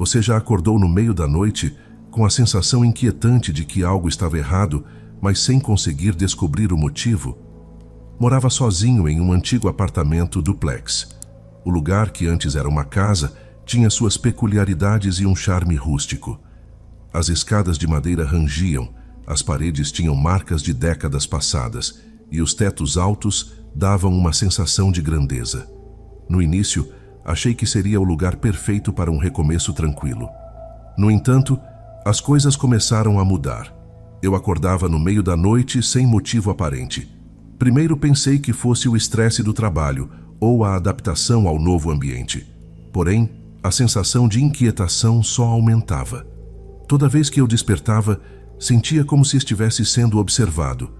Você já acordou no meio da noite com a sensação inquietante de que algo estava errado, mas sem conseguir descobrir o motivo? Morava sozinho em um antigo apartamento duplex. O lugar, que antes era uma casa, tinha suas peculiaridades e um charme rústico. As escadas de madeira rangiam, as paredes tinham marcas de décadas passadas e os tetos altos davam uma sensação de grandeza. No início, achei que seria o lugar perfeito para um recomeço tranquilo. No entanto, as coisas começaram a mudar. Eu acordava no meio da noite sem motivo aparente. Primeiro pensei que fosse o estresse do trabalho ou a adaptação ao novo ambiente. Porém, a sensação de inquietação só aumentava. Toda vez que eu despertava, sentia como se estivesse sendo observado,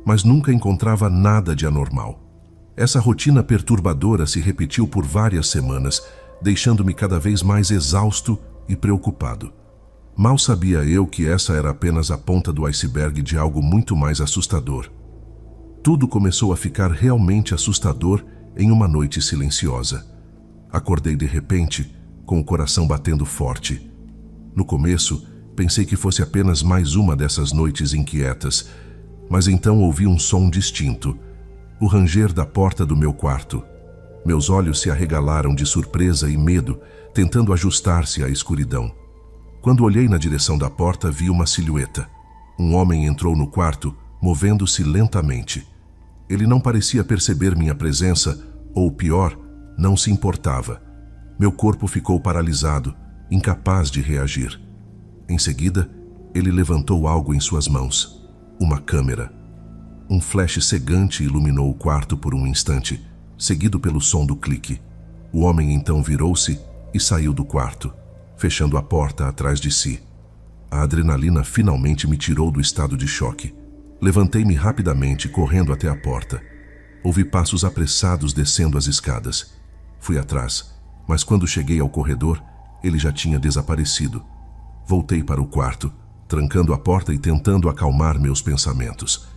mas nunca encontrava nada de anormal. Essa rotina perturbadora se repetiu por várias semanas, deixando-me cada vez mais exausto e preocupado. Mal sabia eu que essa era apenas a ponta do iceberg de algo muito mais assustador. Tudo começou a ficar realmente assustador em uma noite silenciosa. Acordei de repente, com o coração batendo forte. No começo, pensei que fosse apenas mais uma dessas noites inquietas, mas então ouvi um som distinto, o ranger da porta do meu quarto. Meus olhos se arregalaram de surpresa e medo, tentando ajustar-se à escuridão. Quando olhei na direção da porta, vi uma silhueta. Um homem entrou no quarto, movendo-se lentamente. Ele não parecia perceber minha presença, ou pior, não se importava. Meu corpo ficou paralisado, incapaz de reagir. Em seguida, ele levantou algo em suas mãos. Uma câmera. Um flash cegante iluminou o quarto por um instante, seguido pelo som do clique. O homem então virou-se e saiu do quarto, fechando a porta atrás de si. A adrenalina finalmente me tirou do estado de choque. Levantei-me rapidamente, correndo até a porta. Ouvi passos apressados descendo as escadas. Fui atrás, mas quando cheguei ao corredor, ele já tinha desaparecido. Voltei para o quarto, trancando a porta e tentando acalmar meus pensamentos.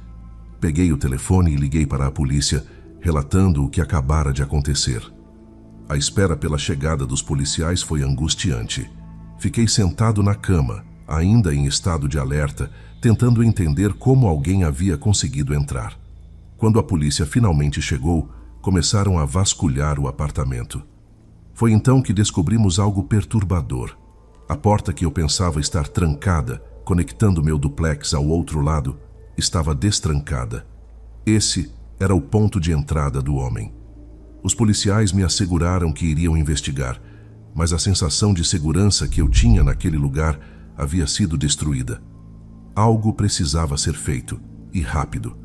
Peguei o telefone e liguei para a polícia, relatando o que acabara de acontecer. A espera pela chegada dos policiais foi angustiante. Fiquei sentado na cama, ainda em estado de alerta, tentando entender como alguém havia conseguido entrar. Quando a polícia finalmente chegou, começaram a vasculhar o apartamento. Foi então que descobrimos algo perturbador. A porta que eu pensava estar trancada, conectando meu duplex ao outro lado, estava destrancada. Esse era o ponto de entrada do homem. Os policiais me asseguraram que iriam investigar, mas a sensação de segurança que eu tinha naquele lugar havia sido destruída. Algo precisava ser feito, e rápido.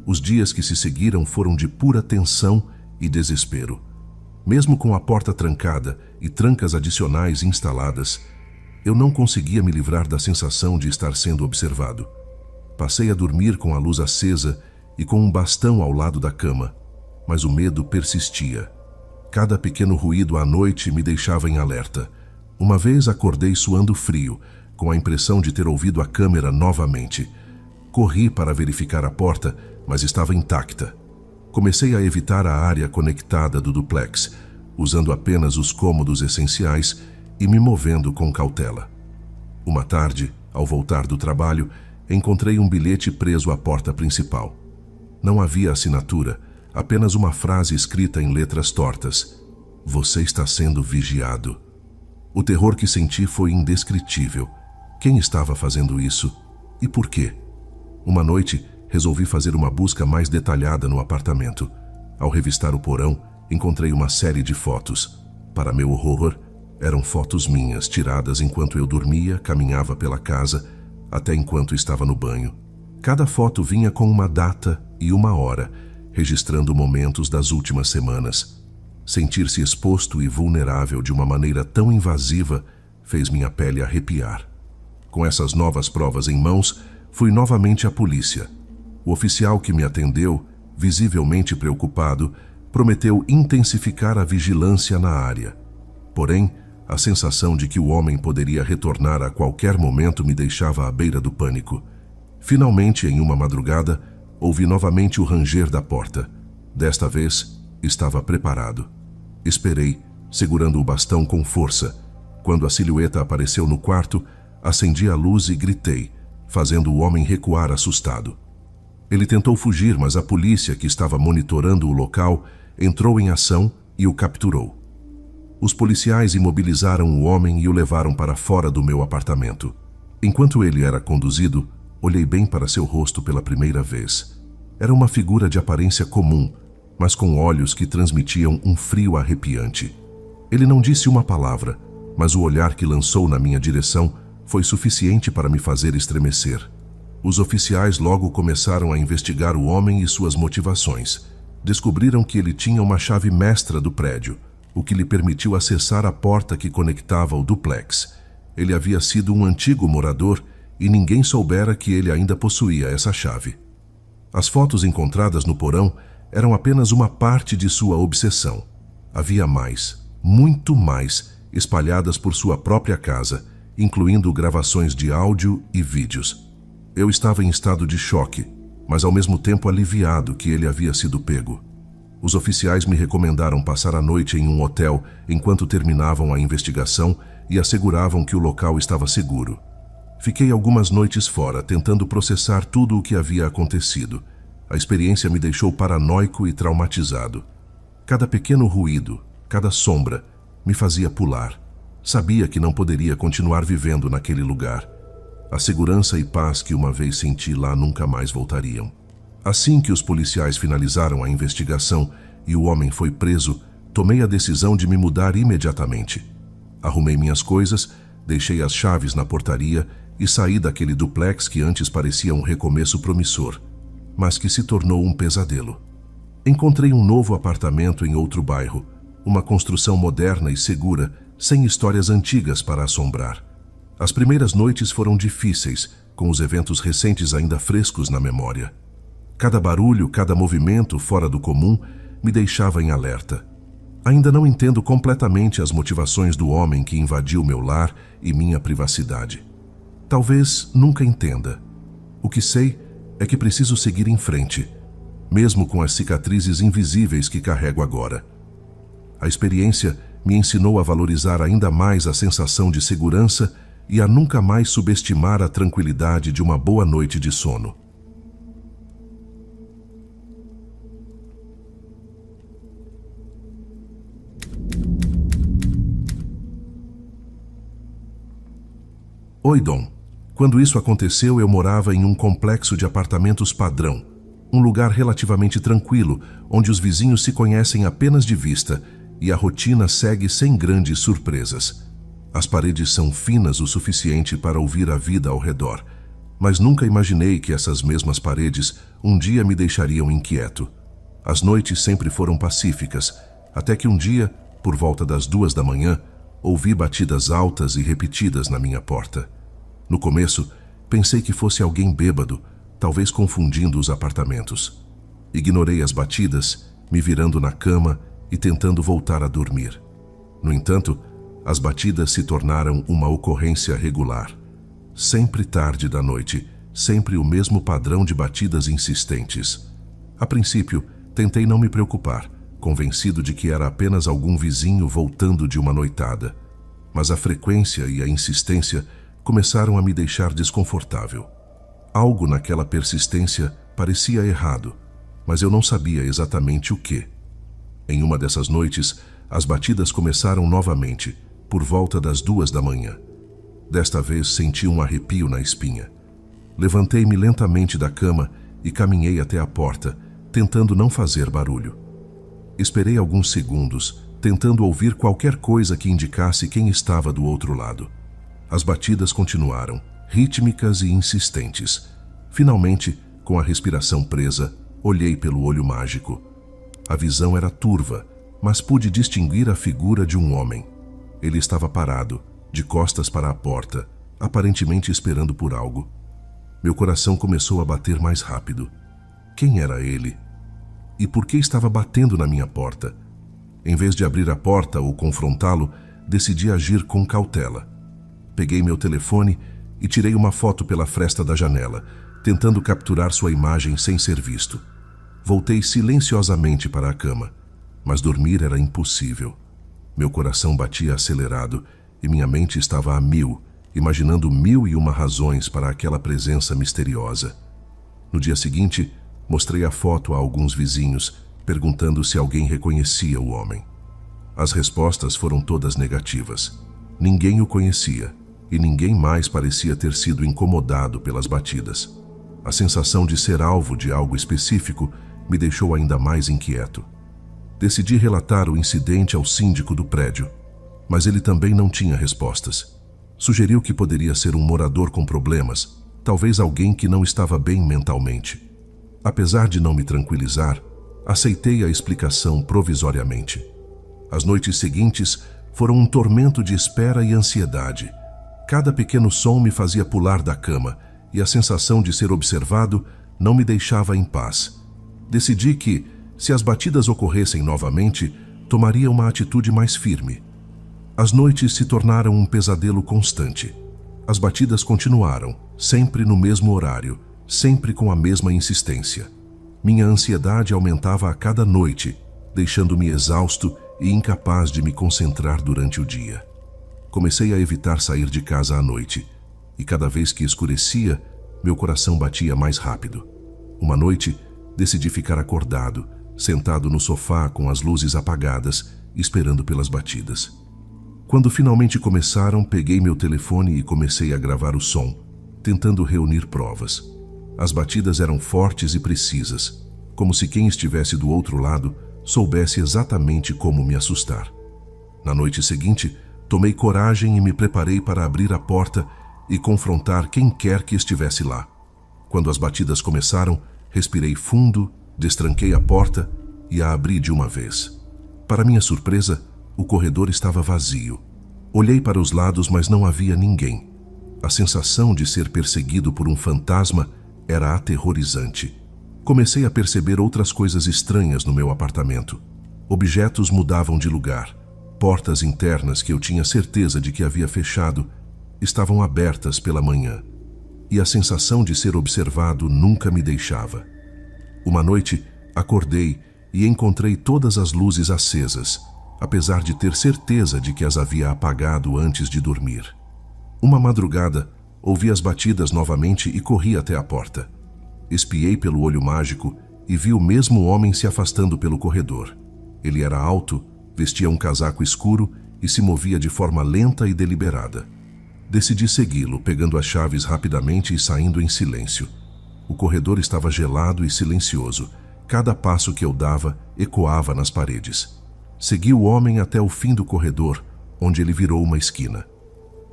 Os dias que se seguiram foram de pura tensão e desespero. Mesmo com a porta trancada e trancas adicionais instaladas, eu não conseguia me livrar da sensação de estar sendo observado. Passei a dormir com a luz acesa e com um bastão ao lado da cama, mas o medo persistia. Cada pequeno ruído à noite me deixava em alerta. Uma vez acordei suando frio, com a impressão de ter ouvido a câmera novamente. Corri para verificar a porta, mas estava intacta. Comecei a evitar a área conectada do duplex, usando apenas os cômodos essenciais e me movendo com cautela. Uma tarde, ao voltar do trabalho, encontrei um bilhete preso à porta principal. Não havia assinatura, apenas uma frase escrita em letras tortas. Você está sendo vigiado. O terror que senti foi indescritível. Quem estava fazendo isso? E por quê? Uma noite, resolvi fazer uma busca mais detalhada no apartamento. Ao revistar o porão, encontrei uma série de fotos. Para meu horror, eram fotos minhas, tiradas enquanto eu dormia, caminhava pela casa, até enquanto estava no banho. Cada foto vinha com uma data e uma hora, registrando momentos das últimas semanas. Sentir-se exposto e vulnerável de uma maneira tão invasiva fez minha pele arrepiar. Com essas novas provas em mãos, fui novamente à polícia. O oficial que me atendeu, visivelmente preocupado, prometeu intensificar a vigilância na área. Porém, a sensação de que o homem poderia retornar a qualquer momento me deixava à beira do pânico. Finalmente, em uma madrugada, ouvi novamente o ranger da porta. Desta vez, estava preparado. Esperei, segurando o bastão com força. Quando a silhueta apareceu no quarto, acendi a luz e gritei, fazendo o homem recuar assustado. Ele tentou fugir, mas a polícia, que estava monitorando o local, entrou em ação e o capturou. Os policiais imobilizaram o homem e o levaram para fora do meu apartamento. Enquanto ele era conduzido, olhei bem para seu rosto pela primeira vez. Era uma figura de aparência comum, mas com olhos que transmitiam um frio arrepiante. Ele não disse uma palavra, mas o olhar que lançou na minha direção foi suficiente para me fazer estremecer. Os oficiais logo começaram a investigar o homem e suas motivações. Descobriram que ele tinha uma chave mestra do prédio, o que lhe permitiu acessar a porta que conectava o duplex. Ele havia sido um antigo morador e ninguém soubera que ele ainda possuía essa chave. As fotos encontradas no porão eram apenas uma parte de sua obsessão. Havia mais, muito mais, espalhadas por sua própria casa, incluindo gravações de áudio e vídeos. Eu estava em estado de choque, mas ao mesmo tempo aliviado que ele havia sido pego. Os oficiais me recomendaram passar a noite em um hotel enquanto terminavam a investigação e asseguravam que o local estava seguro. Fiquei algumas noites fora, tentando processar tudo o que havia acontecido. A experiência me deixou paranoico e traumatizado. Cada pequeno ruído, cada sombra, me fazia pular. Sabia que não poderia continuar vivendo naquele lugar. A segurança e paz que uma vez senti lá nunca mais voltariam. Assim que os policiais finalizaram a investigação e o homem foi preso, tomei a decisão de me mudar imediatamente. Arrumei minhas coisas, deixei as chaves na portaria e saí daquele duplex que antes parecia um recomeço promissor, mas que se tornou um pesadelo. Encontrei um novo apartamento em outro bairro, uma construção moderna e segura, sem histórias antigas para assombrar. As primeiras noites foram difíceis, com os eventos recentes ainda frescos na memória. Cada barulho, cada movimento fora do comum me deixava em alerta. Ainda não entendo completamente as motivações do homem que invadiu meu lar e minha privacidade. Talvez nunca entenda. O que sei é que preciso seguir em frente, mesmo com as cicatrizes invisíveis que carrego agora. A experiência me ensinou a valorizar ainda mais a sensação de segurança e a nunca mais subestimar a tranquilidade de uma boa noite de sono. Oi, Dom. Quando isso aconteceu, eu morava em um complexo de apartamentos padrão, um lugar relativamente tranquilo, onde os vizinhos se conhecem apenas de vista e a rotina segue sem grandes surpresas. As paredes são finas o suficiente para ouvir a vida ao redor, mas nunca imaginei que essas mesmas paredes um dia me deixariam inquieto. As noites sempre foram pacíficas, até que um dia, por volta das 2 da manhã, ouvi batidas altas e repetidas na minha porta. No começo, pensei que fosse alguém bêbado, talvez confundindo os apartamentos. Ignorei as batidas, me virando na cama e tentando voltar a dormir. No entanto, as batidas se tornaram uma ocorrência regular. Sempre tarde da noite, sempre o mesmo padrão de batidas insistentes. A princípio, tentei não me preocupar, convencido de que era apenas algum vizinho voltando de uma noitada. Mas a frequência e a insistência começaram a me deixar desconfortável. Algo naquela persistência parecia errado, mas eu não sabia exatamente o que. Em uma dessas noites, as batidas começaram novamente, por volta das 2 da manhã. Desta vez senti um arrepio na espinha. Levantei-me lentamente da cama e caminhei até a porta, tentando não fazer barulho. Esperei alguns segundos, tentando ouvir qualquer coisa que indicasse quem estava do outro lado. As batidas continuaram, rítmicas e insistentes. Finalmente, com a respiração presa, olhei pelo olho mágico. A visão era turva, mas pude distinguir a figura de um homem. Ele estava parado, de costas para a porta, aparentemente esperando por algo. Meu coração começou a bater mais rápido. Quem era ele? E por que estava batendo na minha porta? Em vez de abrir a porta ou confrontá-lo, decidi agir com cautela. Peguei meu telefone e tirei uma foto pela fresta da janela, tentando capturar sua imagem sem ser visto. Voltei silenciosamente para a cama, mas dormir era impossível. Meu coração batia acelerado e minha mente estava a mil, imaginando 1001 razões para aquela presença misteriosa. No dia seguinte, mostrei a foto a alguns vizinhos, perguntando se alguém reconhecia o homem. As respostas foram todas negativas. Ninguém o conhecia, e ninguém mais parecia ter sido incomodado pelas batidas. A sensação de ser alvo de algo específico me deixou ainda mais inquieto. Decidi relatar o incidente ao síndico do prédio, mas ele também não tinha respostas. Sugeriu que poderia ser um morador com problemas, talvez alguém que não estava bem mentalmente. Apesar de não me tranquilizar, aceitei a explicação provisoriamente. As noites seguintes foram um tormento de espera e ansiedade. Cada pequeno som me fazia pular da cama e a sensação de ser observado não me deixava em paz. Decidi que, se as batidas ocorressem novamente, tomaria uma atitude mais firme. As noites se tornaram um pesadelo constante. As batidas continuaram, sempre no mesmo horário, sempre com a mesma insistência. Minha ansiedade aumentava a cada noite, deixando-me exausto e incapaz de me concentrar durante o dia. Comecei a evitar sair de casa à noite, e cada vez que escurecia, meu coração batia mais rápido. Uma noite, decidi ficar acordado, sentado no sofá com as luzes apagadas, esperando pelas batidas. Quando finalmente começaram, peguei meu telefone e comecei a gravar o som, tentando reunir provas. As batidas eram fortes e precisas, como se quem estivesse do outro lado soubesse exatamente como me assustar. Na noite seguinte, tomei coragem e me preparei para abrir a porta e confrontar quem quer que estivesse lá. Quando as batidas começaram, respirei fundo, destranquei a porta e a abri de uma vez. Para minha surpresa, o corredor estava vazio. Olhei para os lados, mas não havia ninguém. A sensação de ser perseguido por um fantasma era aterrorizante. Comecei a perceber outras coisas estranhas no meu apartamento. Objetos mudavam de lugar. Portas internas que eu tinha certeza de que havia fechado estavam abertas pela manhã. E a sensação de ser observado nunca me deixava. Uma noite, acordei e encontrei todas as luzes acesas, apesar de ter certeza de que as havia apagado antes de dormir. Uma madrugada, ouvi as batidas novamente e corri até a porta. Espiei pelo olho mágico e vi o mesmo homem se afastando pelo corredor. Ele era alto, vestia um casaco escuro e se movia de forma lenta e deliberada. Decidi segui-lo, pegando as chaves rapidamente e saindo em silêncio. O corredor estava gelado e silencioso. Cada passo que eu dava ecoava nas paredes. Segui o homem até o fim do corredor, onde ele virou uma esquina.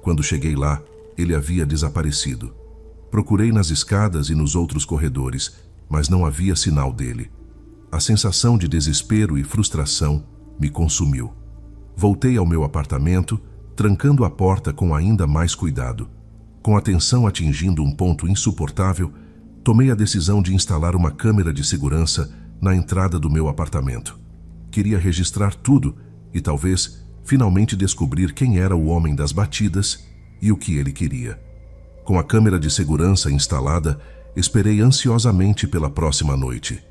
Quando cheguei lá, ele havia desaparecido. Procurei nas escadas e nos outros corredores, mas não havia sinal dele. A sensação de desespero e frustração me consumiu. Voltei ao meu apartamento, trancando a porta com ainda mais cuidado. Com a tensão atingindo um ponto insuportável, tomei a decisão de instalar uma câmera de segurança na entrada do meu apartamento. Queria registrar tudo e talvez finalmente descobrir quem era o homem das batidas e o que ele queria. Com a câmera de segurança instalada, esperei ansiosamente pela próxima noite.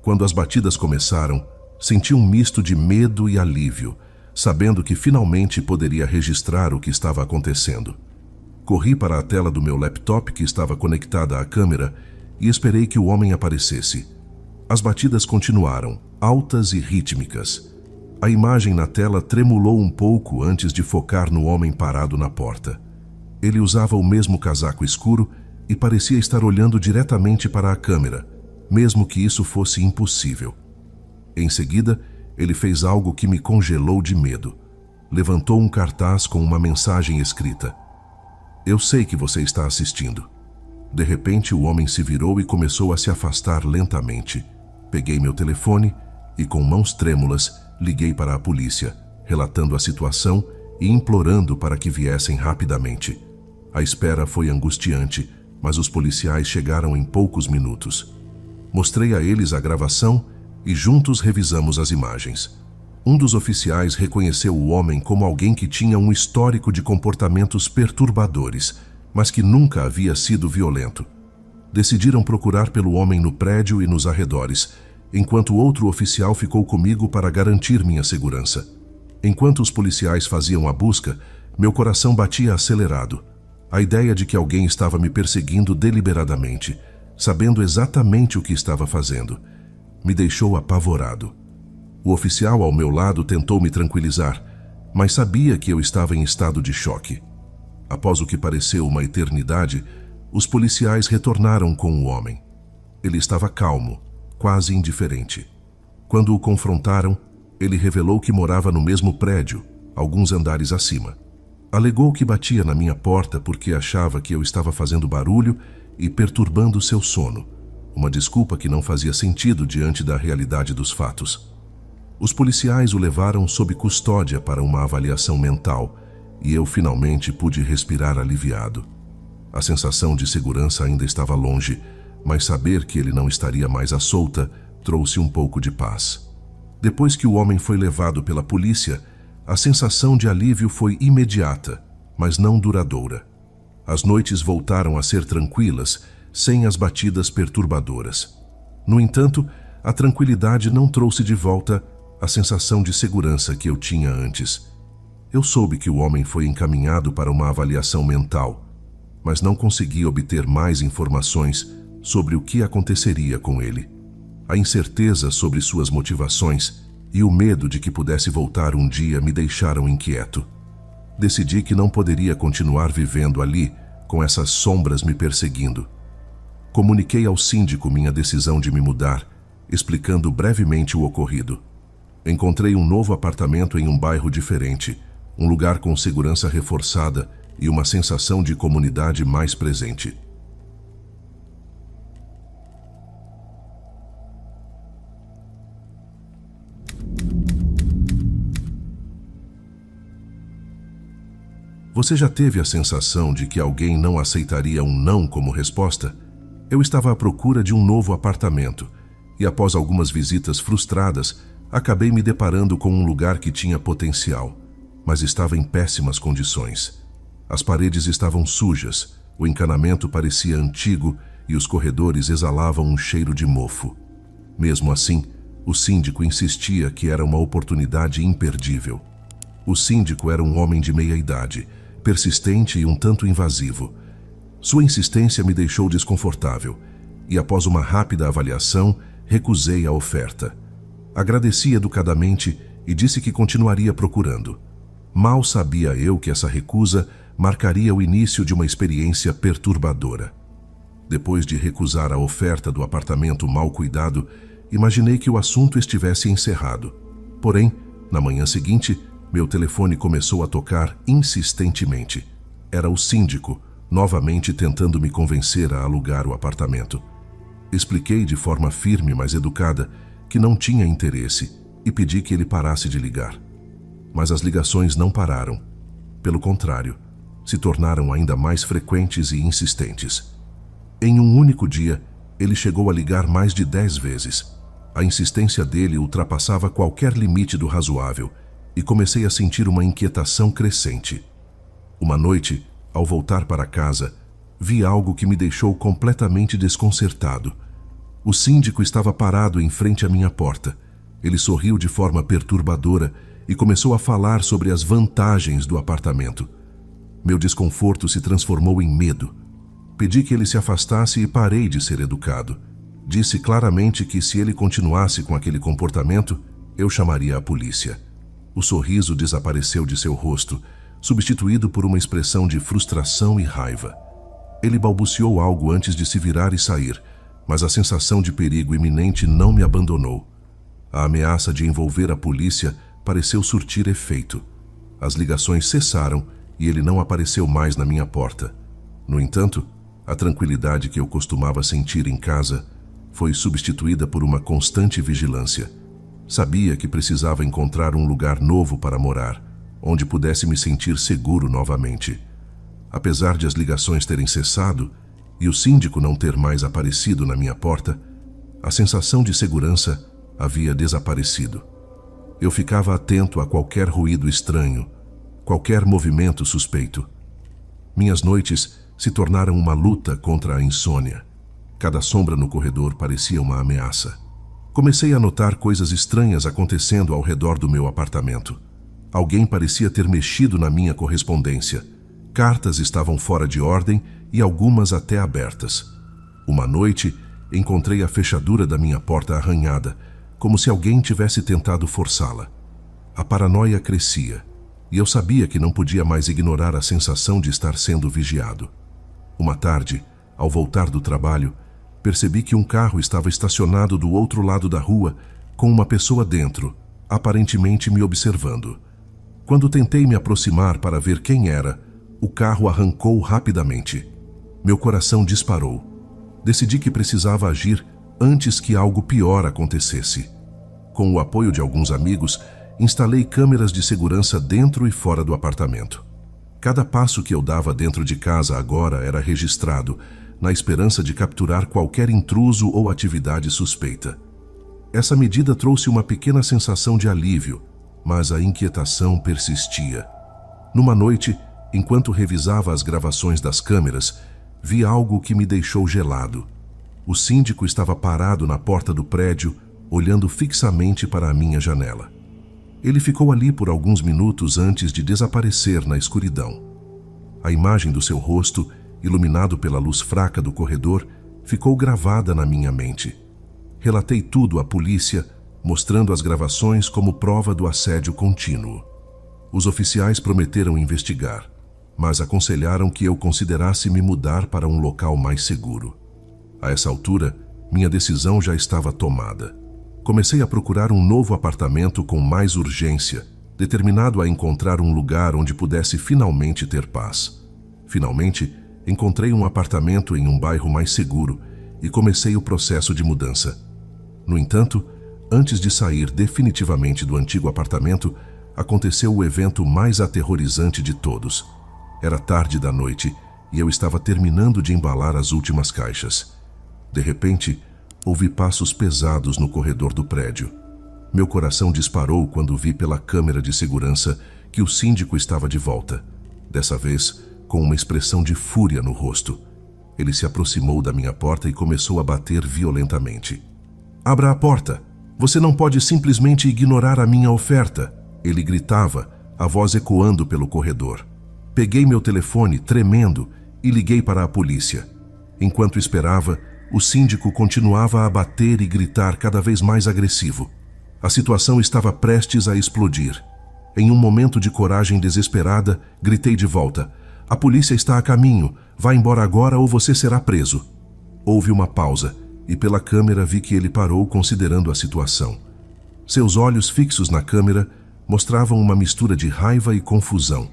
Quando as batidas começaram, senti um misto de medo e alívio, sabendo que finalmente poderia registrar o que estava acontecendo. Corri para a tela do meu laptop que estava conectada à câmera e esperei que o homem aparecesse. As batidas continuaram, altas e rítmicas. A imagem na tela tremulou um pouco antes de focar no homem parado na porta. Ele usava o mesmo casaco escuro e parecia estar olhando diretamente para a câmera, mesmo que isso fosse impossível. Em seguida, ele fez algo que me congelou de medo. Levantou um cartaz com uma mensagem escrita: "Eu sei que você está assistindo." De repente, o homem se virou e começou a se afastar lentamente. Peguei meu telefone e, com mãos trêmulas, liguei para a polícia, relatando a situação e implorando para que viessem rapidamente. A espera foi angustiante, mas os policiais chegaram em poucos minutos. Mostrei a eles a gravação e juntos revisamos as imagens. Um dos oficiais reconheceu o homem como alguém que tinha um histórico de comportamentos perturbadores, mas que nunca havia sido violento. Decidiram procurar pelo homem no prédio e nos arredores, enquanto outro oficial ficou comigo para garantir minha segurança. Enquanto os policiais faziam a busca, meu coração batia acelerado. A ideia de que alguém estava me perseguindo deliberadamente, sabendo exatamente o que estava fazendo, me deixou apavorado. O oficial ao meu lado tentou me tranquilizar, mas sabia que eu estava em estado de choque. Após o que pareceu uma eternidade, os policiais retornaram com o homem. Ele estava calmo, quase indiferente. Quando o confrontaram, ele revelou que morava no mesmo prédio, alguns andares acima. Alegou que batia na minha porta porque achava que eu estava fazendo barulho e perturbando seu sono, uma desculpa que não fazia sentido diante da realidade dos fatos. Os policiais o levaram sob custódia para uma avaliação mental e eu finalmente pude respirar aliviado. A sensação de segurança ainda estava longe, mas saber que ele não estaria mais à solta trouxe um pouco de paz. Depois que o homem foi levado pela polícia, a sensação de alívio foi imediata, mas não duradoura. As noites voltaram a ser tranquilas, sem as batidas perturbadoras. No entanto, a tranquilidade não trouxe de volta a sensação de segurança que eu tinha antes. Eu soube que o homem foi encaminhado para uma avaliação mental, mas não consegui obter mais informações sobre o que aconteceria com ele. A incerteza sobre suas motivações e o medo de que pudesse voltar um dia me deixaram inquieto. Decidi que não poderia continuar vivendo ali, com essas sombras me perseguindo. Comuniquei ao síndico minha decisão de me mudar, explicando brevemente o ocorrido. Encontrei um novo apartamento em um bairro diferente, um lugar com segurança reforçada e uma sensação de comunidade mais presente. Você já teve a sensação de que alguém não aceitaria um não como resposta? Eu estava à procura de um novo apartamento e, após algumas visitas frustradas, acabei me deparando com um lugar que tinha potencial, mas estava em péssimas condições. As paredes estavam sujas, o encanamento parecia antigo e os corredores exalavam um cheiro de mofo. Mesmo assim, o síndico insistia que era uma oportunidade imperdível. O síndico era um homem de meia idade, persistente e um tanto invasivo. Sua insistência me deixou desconfortável e, após uma rápida avaliação, recusei a oferta. Agradeci educadamente e disse que continuaria procurando. Mal sabia eu que essa recusa marcaria o início de uma experiência perturbadora. Depois de recusar a oferta do apartamento mal cuidado, imaginei que o assunto estivesse encerrado. Porém, na manhã seguinte, meu telefone começou a tocar insistentemente. Era o síndico, novamente tentando me convencer a alugar o apartamento. Expliquei de forma firme, mas educada, que não tinha interesse e pedi que ele parasse de ligar. Mas as ligações não pararam. Pelo contrário, se tornaram ainda mais frequentes e insistentes. Em um único dia, ele chegou a ligar mais de 10 vezes. A insistência dele ultrapassava qualquer limite do razoável e comecei a sentir uma inquietação crescente. Uma noite, ao voltar para casa, vi algo que me deixou completamente desconcertado. O síndico estava parado em frente à minha porta. Ele sorriu de forma perturbadora e começou a falar sobre as vantagens do apartamento. Meu desconforto se transformou em medo. Pedi que ele se afastasse e parei de ser educado. Disse claramente que se ele continuasse com aquele comportamento, eu chamaria a polícia. O sorriso desapareceu de seu rosto, substituído por uma expressão de frustração e raiva. Ele balbuciou algo antes de se virar e sair, mas a sensação de perigo iminente não me abandonou. A ameaça de envolver a polícia pareceu surtir efeito. As ligações cessaram e ele não apareceu mais na minha porta. No entanto, a tranquilidade que eu costumava sentir em casa foi substituída por uma constante vigilância. Sabia que precisava encontrar um lugar novo para morar, onde pudesse me sentir seguro novamente. Apesar de as ligações terem cessado e o síndico não ter mais aparecido na minha porta, a sensação de segurança havia desaparecido. Eu ficava atento a qualquer ruído estranho, qualquer movimento suspeito. Minhas noites se tornaram uma luta contra a insônia. Cada sombra no corredor parecia uma ameaça. Comecei a notar coisas estranhas acontecendo ao redor do meu apartamento. Alguém parecia ter mexido na minha correspondência. Cartas estavam fora de ordem e algumas até abertas. Uma noite, encontrei a fechadura da minha porta arranhada, como se alguém tivesse tentado forçá-la. A paranoia crescia, e eu sabia que não podia mais ignorar a sensação de estar sendo vigiado. Uma tarde, ao voltar do trabalho, percebi que um carro estava estacionado do outro lado da rua, com uma pessoa dentro, aparentemente me observando. Quando tentei me aproximar para ver quem era, o carro arrancou rapidamente. Meu coração disparou. Decidi que precisava agir antes que algo pior acontecesse. Com o apoio de alguns amigos, instalei câmeras de segurança dentro e fora do apartamento. Cada passo que eu dava dentro de casa agora era registrado, na esperança de capturar qualquer intruso ou atividade suspeita. Essa medida trouxe uma pequena sensação de alívio, mas a inquietação persistia. Numa noite, enquanto revisava as gravações das câmeras, vi algo que me deixou gelado. O síndico estava parado na porta do prédio, olhando fixamente para a minha janela. Ele ficou ali por alguns minutos antes de desaparecer na escuridão. A imagem do seu rosto, iluminado pela luz fraca do corredor, ficou gravada na minha mente. Relatei tudo à polícia, mostrando as gravações como prova do assédio contínuo. Os oficiais prometeram investigar, mas aconselharam que eu considerasse me mudar para um local mais seguro. A essa altura, minha decisão já estava tomada. Comecei a procurar um novo apartamento com mais urgência, determinado a encontrar um lugar onde pudesse finalmente ter paz. Finalmente, encontrei um apartamento em um bairro mais seguro e comecei o processo de mudança. No entanto, antes de sair definitivamente do antigo apartamento, aconteceu o evento mais aterrorizante de todos. Era tarde da noite e eu estava terminando de embalar as últimas caixas. De repente, ouvi passos pesados no corredor do prédio. Meu coração disparou quando vi pela câmera de segurança que o síndico estava de volta. Dessa vez, com uma expressão de fúria no rosto. Ele se aproximou da minha porta e começou a bater violentamente. "Abra a porta! Você não pode simplesmente ignorar a minha oferta!" Ele gritava, a voz ecoando pelo corredor. Peguei meu telefone, tremendo, e liguei para a polícia. Enquanto esperava, o síndico continuava a bater e gritar cada vez mais agressivo. A situação estava prestes a explodir. Em um momento de coragem desesperada, gritei de volta: "A polícia está a caminho, vá embora agora ou você será preso." Houve uma pausa, e pela câmera vi que ele parou considerando a situação. Seus olhos fixos na câmera mostravam uma mistura de raiva e confusão.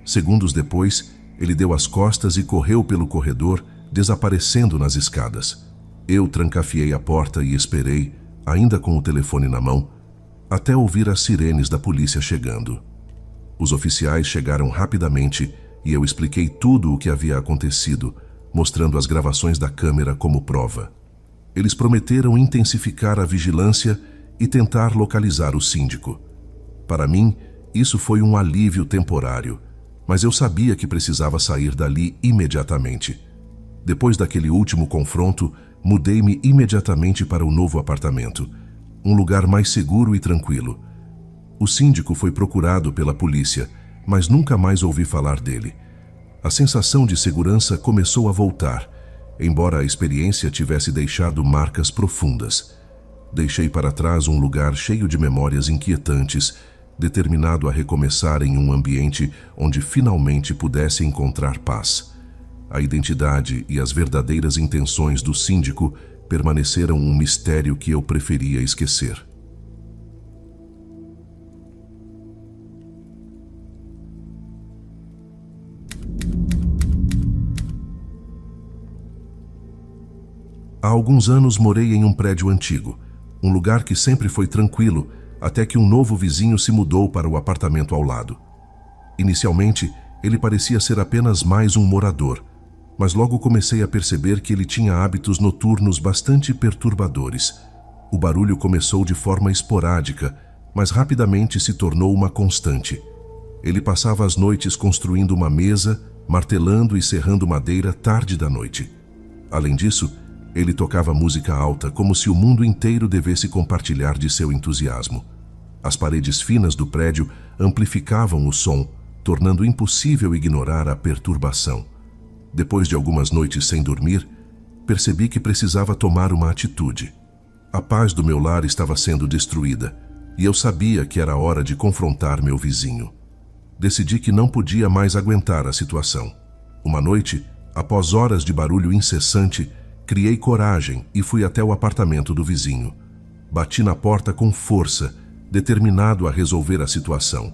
Segundos depois, ele deu as costas e correu pelo corredor, desaparecendo nas escadas. Eu trancafiei a porta e esperei, ainda com o telefone na mão, até ouvir as sirenes da polícia chegando. Os oficiais chegaram rapidamente e eu expliquei tudo o que havia acontecido, mostrando as gravações da câmera como prova. Eles prometeram intensificar a vigilância e tentar localizar o síndico. Para mim, isso foi um alívio temporário, mas eu sabia que precisava sair dali imediatamente. Depois daquele último confronto, mudei-me imediatamente para o novo apartamento, um lugar mais seguro e tranquilo. O síndico foi procurado pela polícia, mas nunca mais ouvi falar dele. A sensação de segurança começou a voltar, embora a experiência tivesse deixado marcas profundas. Deixei para trás um lugar cheio de memórias inquietantes, determinado a recomeçar em um ambiente onde finalmente pudesse encontrar paz. A identidade e as verdadeiras intenções do síndico permaneceram um mistério que eu preferia esquecer. Há alguns anos morei em um prédio antigo, um lugar que sempre foi tranquilo, até que um novo vizinho se mudou para o apartamento ao lado. Inicialmente, ele parecia ser apenas mais um morador, mas logo comecei a perceber que ele tinha hábitos noturnos bastante perturbadores. O barulho começou de forma esporádica, mas rapidamente se tornou uma constante. Ele passava as noites construindo uma mesa, martelando e serrando madeira tarde da noite. Além disso, ele tocava música alta, como se o mundo inteiro devesse compartilhar de seu entusiasmo. As paredes finas do prédio amplificavam o som, tornando impossível ignorar a perturbação. Depois de algumas noites sem dormir, percebi que precisava tomar uma atitude. A paz do meu lar estava sendo destruída, e eu sabia que era hora de confrontar meu vizinho. Decidi que não podia mais aguentar a situação. Uma noite, após horas de barulho incessante, criei coragem e fui até o apartamento do vizinho. Bati na porta com força, determinado a resolver a situação.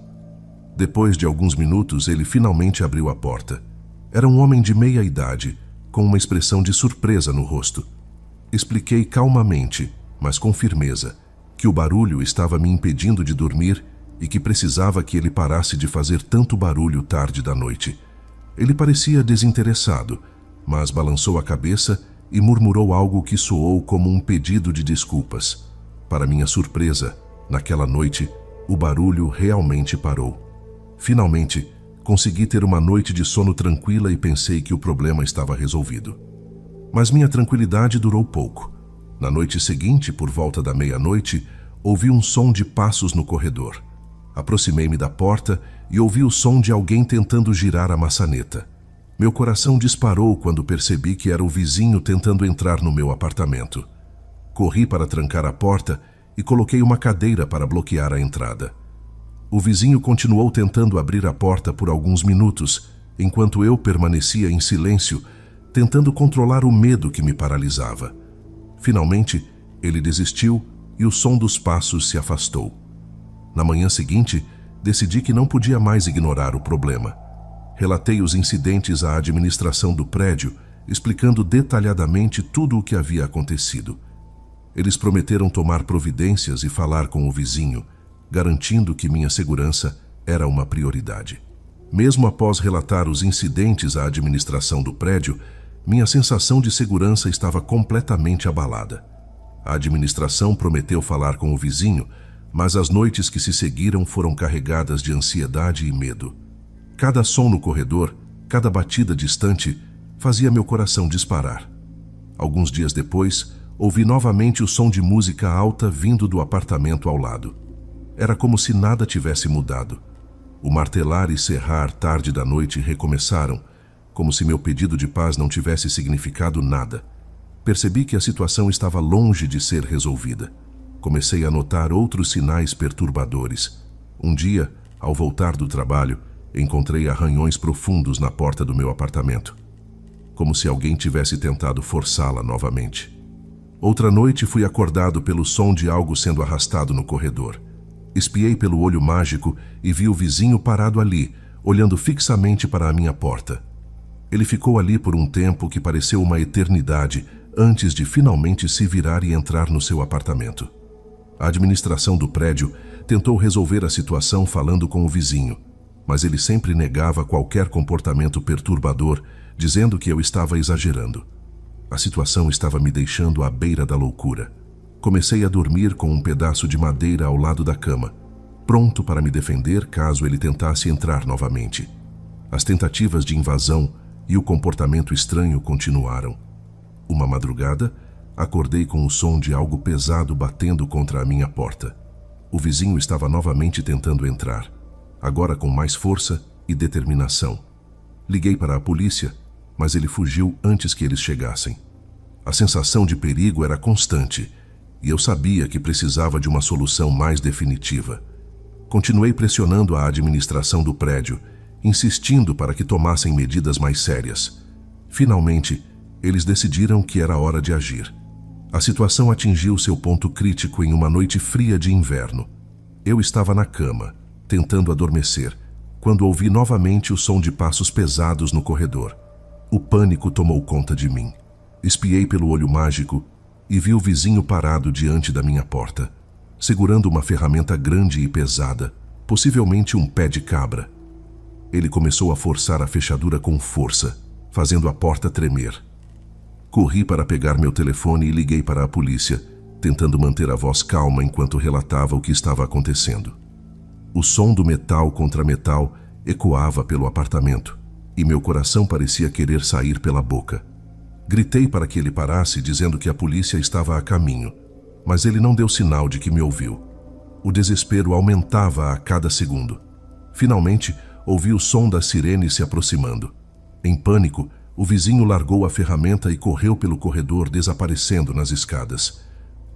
Depois de alguns minutos, ele finalmente abriu a porta. Era um homem de meia idade, com uma expressão de surpresa no rosto. Expliquei calmamente, mas com firmeza, que o barulho estava me impedindo de dormir e que precisava que ele parasse de fazer tanto barulho tarde da noite. Ele parecia desinteressado, mas balançou a cabeça e murmurou algo que soou como um pedido de desculpas. Para minha surpresa, naquela noite, o barulho realmente parou. Finalmente, consegui ter uma noite de sono tranquila e pensei que o problema estava resolvido. Mas minha tranquilidade durou pouco. Na noite seguinte, por volta da meia-noite, ouvi um som de passos no corredor. Aproximei-me da porta e ouvi o som de alguém tentando girar a maçaneta. Meu coração disparou quando percebi que era o vizinho tentando entrar no meu apartamento. Corri para trancar a porta e coloquei uma cadeira para bloquear a entrada. O vizinho continuou tentando abrir a porta por alguns minutos, enquanto eu permanecia em silêncio, tentando controlar o medo que me paralisava. Finalmente, ele desistiu e o som dos passos se afastou. Na manhã seguinte, decidi que não podia mais ignorar o problema. Relatei os incidentes à administração do prédio, explicando detalhadamente tudo o que havia acontecido. Eles prometeram tomar providências e falar com o vizinho, garantindo que minha segurança era uma prioridade. Mesmo após relatar os incidentes à administração do prédio, minha sensação de segurança estava completamente abalada. A administração prometeu falar com o vizinho, mas as noites que se seguiram foram carregadas de ansiedade e medo. Cada som no corredor, cada batida distante, fazia meu coração disparar. Alguns dias depois, ouvi novamente o som de música alta vindo do apartamento ao lado. Era como se nada tivesse mudado. O martelar e serrar tarde da noite recomeçaram, como se meu pedido de paz não tivesse significado nada. Percebi que a situação estava longe de ser resolvida. Comecei a notar outros sinais perturbadores. Um dia, ao voltar do trabalho, encontrei arranhões profundos na porta do meu apartamento, como se alguém tivesse tentado forçá-la novamente. Outra noite fui acordado pelo som de algo sendo arrastado no corredor. Espiei pelo olho mágico e vi o vizinho parado ali, olhando fixamente para a minha porta. Ele ficou ali por um tempo que pareceu uma eternidade, antes de finalmente se virar e entrar no seu apartamento. A administração do prédio tentou resolver a situação falando com o vizinho, mas ele sempre negava qualquer comportamento perturbador, dizendo que eu estava exagerando. A situação estava me deixando à beira da loucura. Comecei a dormir com um pedaço de madeira ao lado da cama, pronto para me defender caso ele tentasse entrar novamente. As tentativas de invasão e o comportamento estranho continuaram. Uma madrugada, acordei com o som de algo pesado batendo contra a minha porta. O vizinho estava novamente tentando entrar, agora com mais força e determinação. Liguei para a polícia, mas ele fugiu antes que eles chegassem. A sensação de perigo era constante, e eu sabia que precisava de uma solução mais definitiva. Continuei pressionando a administração do prédio, insistindo para que tomassem medidas mais sérias. Finalmente, eles decidiram que era hora de agir. A situação atingiu seu ponto crítico em uma noite fria de inverno. Eu estava na cama, tentando adormecer, quando ouvi novamente o som de passos pesados no corredor. O pânico tomou conta de mim. Espiei pelo olho mágico e vi o vizinho parado diante da minha porta, segurando uma ferramenta grande e pesada, possivelmente um pé de cabra. Ele começou a forçar a fechadura com força, fazendo a porta tremer. Corri para pegar meu telefone e liguei para a polícia, tentando manter a voz calma enquanto relatava o que estava acontecendo. O som do metal contra metal ecoava pelo apartamento, e meu coração parecia querer sair pela boca. Gritei para que ele parasse, dizendo que a polícia estava a caminho, mas ele não deu sinal de que me ouviu. O desespero aumentava a cada segundo. Finalmente, ouvi o som da sirene se aproximando. Em pânico, o vizinho largou a ferramenta e correu pelo corredor, desaparecendo nas escadas.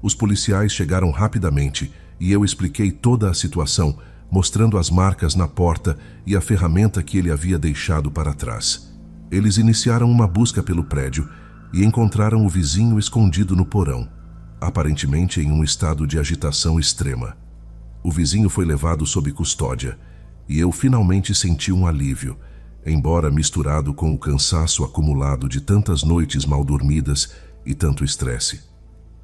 Os policiais chegaram rapidamente e eu expliquei toda a situação, mostrando as marcas na porta e a ferramenta que ele havia deixado para trás. Eles iniciaram uma busca pelo prédio e encontraram o vizinho escondido no porão, aparentemente em um estado de agitação extrema. O vizinho foi levado sob custódia e eu finalmente senti um alívio, embora misturado com o cansaço acumulado de tantas noites mal dormidas e tanto estresse.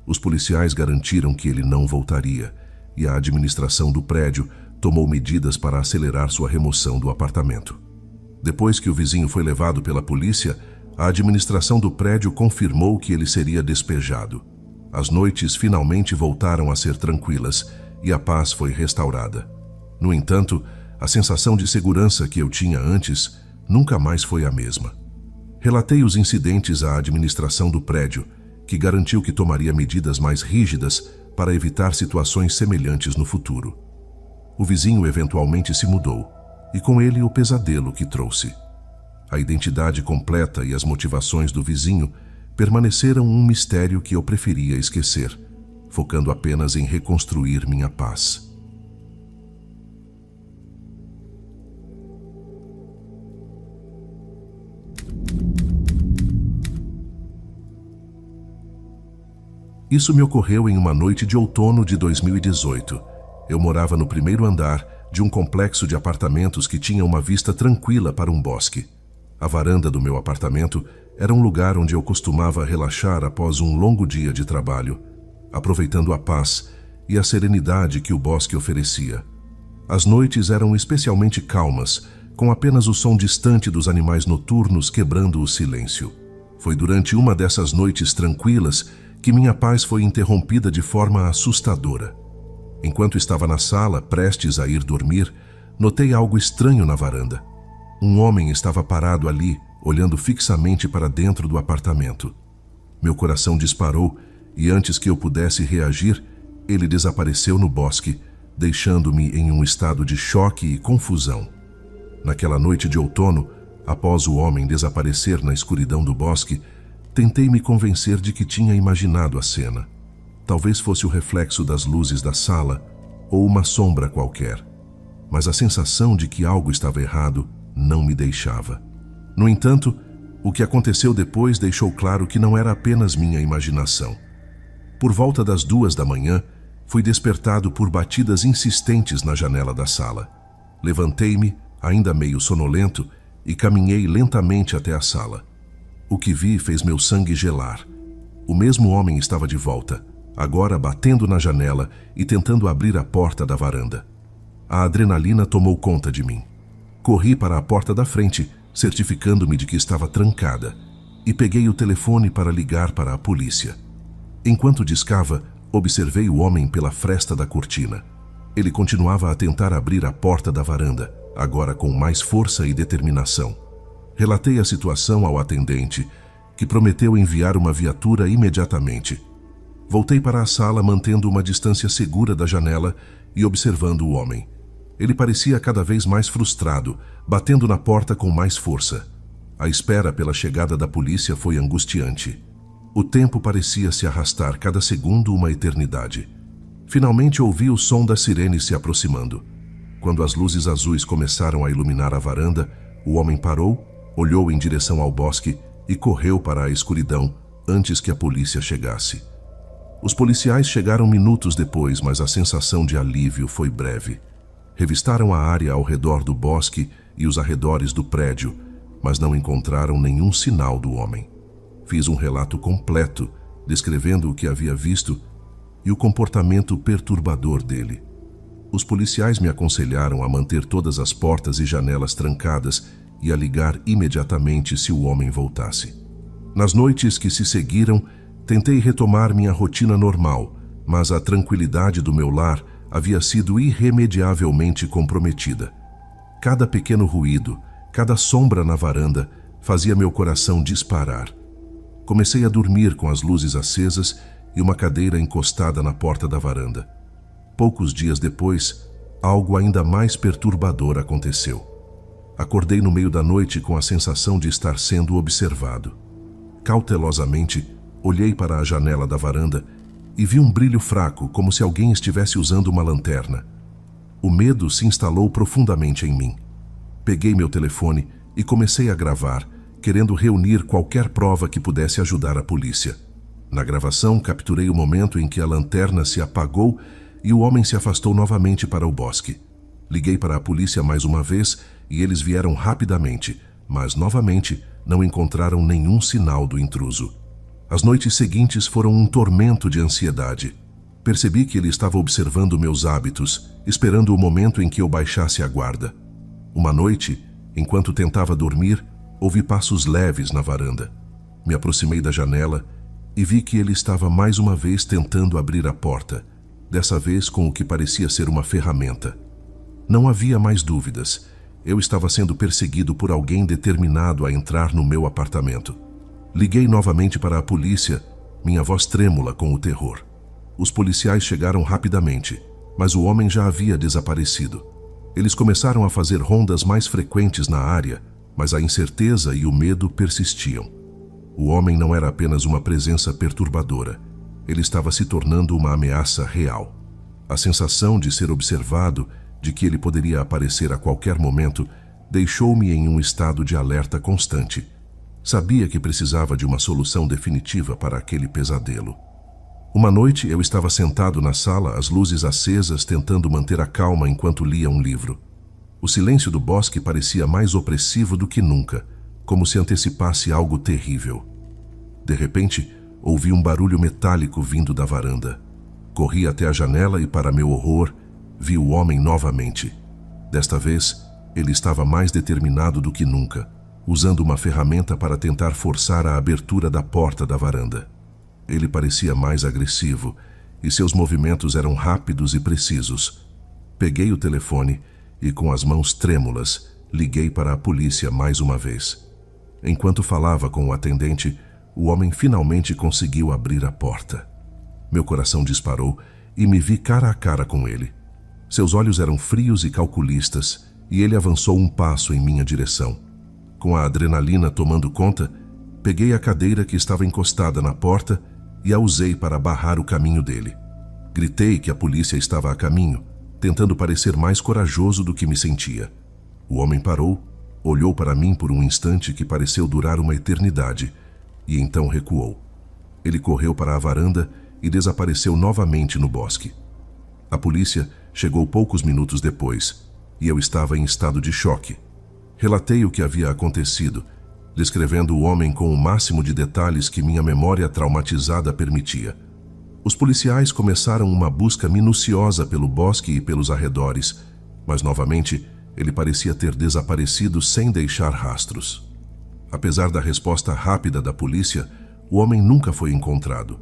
Os policiais garantiram que ele não voltaria e a administração do prédio tomou medidas para acelerar sua remoção do apartamento. Depois que o vizinho foi levado pela polícia, a administração do prédio confirmou que ele seria despejado. As noites finalmente voltaram a ser tranquilas e a paz foi restaurada. No entanto, a sensação de segurança que eu tinha antes nunca mais foi a mesma. Relatei os incidentes à administração do prédio, que garantiu que tomaria medidas mais rígidas para evitar situações semelhantes no futuro. O vizinho eventualmente se mudou, e com ele o pesadelo que trouxe. A identidade completa e as motivações do vizinho permaneceram um mistério que eu preferia esquecer, focando apenas em reconstruir minha paz. Isso me ocorreu em uma noite de outono de 2018. Eu morava no primeiro andar de um complexo de apartamentos que tinha uma vista tranquila para um bosque. A varanda do meu apartamento era um lugar onde eu costumava relaxar após um longo dia de trabalho, aproveitando a paz e a serenidade que o bosque oferecia. As noites eram especialmente calmas, com apenas o som distante dos animais noturnos quebrando o silêncio. Foi durante uma dessas noites tranquilas que minha paz foi interrompida de forma assustadora. Enquanto estava na sala, prestes a ir dormir, notei algo estranho na varanda. Um homem estava parado ali, olhando fixamente para dentro do apartamento. Meu coração disparou e antes que eu pudesse reagir, ele desapareceu no bosque, deixando-me em um estado de choque e confusão. Naquela noite de outono, após o homem desaparecer na escuridão do bosque, tentei me convencer de que tinha imaginado a cena. Talvez fosse o reflexo das luzes da sala ou uma sombra qualquer, mas a sensação de que algo estava errado não me deixava. No entanto, o que aconteceu depois deixou claro que não era apenas minha imaginação. Por volta das 2 da manhã, fui despertado por batidas insistentes na janela da sala. Levantei-me, ainda meio sonolento, e caminhei lentamente até a sala. O que vi fez meu sangue gelar. O mesmo homem estava de volta, agora batendo na janela e tentando abrir a porta da varanda. A adrenalina tomou conta de mim. Corri para a porta da frente, certificando-me de que estava trancada, e peguei o telefone para ligar para a polícia. Enquanto discava, observei o homem pela fresta da cortina. Ele continuava a tentar abrir a porta da varanda, agora com mais força e determinação. Relatei a situação ao atendente, que prometeu enviar uma viatura imediatamente. Voltei para a sala mantendo uma distância segura da janela e observando o homem. Ele parecia cada vez mais frustrado, batendo na porta com mais força. A espera pela chegada da polícia foi angustiante. O tempo parecia se arrastar, cada segundo uma eternidade. Finalmente ouvi o som da sirene se aproximando. Quando as luzes azuis começaram a iluminar a varanda, o homem parou, olhou em direção ao bosque e correu para a escuridão antes que a polícia chegasse. Os policiais chegaram minutos depois, mas a sensação de alívio foi breve. Revistaram a área ao redor do bosque e os arredores do prédio, mas não encontraram nenhum sinal do homem. Fiz um relato completo, descrevendo o que havia visto e o comportamento perturbador dele. Os policiais me aconselharam a manter todas as portas e janelas trancadas e a ligar imediatamente se o homem voltasse. Nas noites que se seguiram, tentei retomar minha rotina normal, mas a tranquilidade do meu lar havia sido irremediavelmente comprometida. Cada pequeno ruído, cada sombra na varanda fazia meu coração disparar. Comecei a dormir com as luzes acesas e uma cadeira encostada na porta da varanda. Poucos dias depois, algo ainda mais perturbador aconteceu. Acordei no meio da noite com a sensação de estar sendo observado. Cautelosamente, olhei para a janela da varanda e vi um brilho fraco, como se alguém estivesse usando uma lanterna. O medo se instalou profundamente em mim. Peguei meu telefone e comecei a gravar, querendo reunir qualquer prova que pudesse ajudar a polícia. Na gravação, capturei o momento em que a lanterna se apagou e o homem se afastou novamente para o bosque. Liguei para a polícia mais uma vez e eles vieram rapidamente, mas novamente não encontraram nenhum sinal do intruso. As noites seguintes foram um tormento de ansiedade. Percebi que ele estava observando meus hábitos, esperando o momento em que eu baixasse a guarda. Uma noite, enquanto tentava dormir, ouvi passos leves na varanda. Me aproximei da janela e vi que ele estava mais uma vez tentando abrir a porta, dessa vez com o que parecia ser uma ferramenta. Não havia mais dúvidas. Eu estava sendo perseguido por alguém determinado a entrar no meu apartamento. Liguei novamente para a polícia, minha voz trêmula com o terror. Os policiais chegaram rapidamente, mas o homem já havia desaparecido. Eles começaram a fazer rondas mais frequentes na área, mas a incerteza e o medo persistiam. O homem não era apenas uma presença perturbadora. Ele estava se tornando uma ameaça real. A sensação de ser observado, de que ele poderia aparecer a qualquer momento, deixou-me em um estado de alerta constante. Sabia que precisava de uma solução definitiva para aquele pesadelo. Uma noite eu estava sentado na sala, as luzes acesas, tentando manter a calma enquanto lia um livro. O silêncio do bosque parecia mais opressivo do que nunca, como se antecipasse algo terrível. De repente, ouvi um barulho metálico vindo da varanda. Corri até a janela e, para meu horror, vi o homem novamente. Desta vez, ele estava mais determinado do que nunca, usando uma ferramenta para tentar forçar a abertura da porta da varanda. Ele parecia mais agressivo e seus movimentos eram rápidos e precisos. Peguei o telefone e, com as mãos trêmulas, liguei para a polícia mais uma vez. Enquanto falava com o atendente, o homem finalmente conseguiu abrir a porta. Meu coração disparou e me vi cara a cara com ele. Seus olhos eram frios e calculistas e ele avançou um passo em minha direção. Com a adrenalina tomando conta, peguei a cadeira que estava encostada na porta e a usei para barrar o caminho dele. Gritei que a polícia estava a caminho, tentando parecer mais corajoso do que me sentia. O homem parou, olhou para mim por um instante que pareceu durar uma eternidade, e então recuou. Ele correu para a varanda e desapareceu novamente no bosque. A polícia chegou poucos minutos depois, e eu estava em estado de choque. Relatei o que havia acontecido, descrevendo o homem com o máximo de detalhes que minha memória traumatizada permitia. Os policiais começaram uma busca minuciosa pelo bosque e pelos arredores, mas novamente ele parecia ter desaparecido sem deixar rastros. Apesar da resposta rápida da polícia, o homem nunca foi encontrado.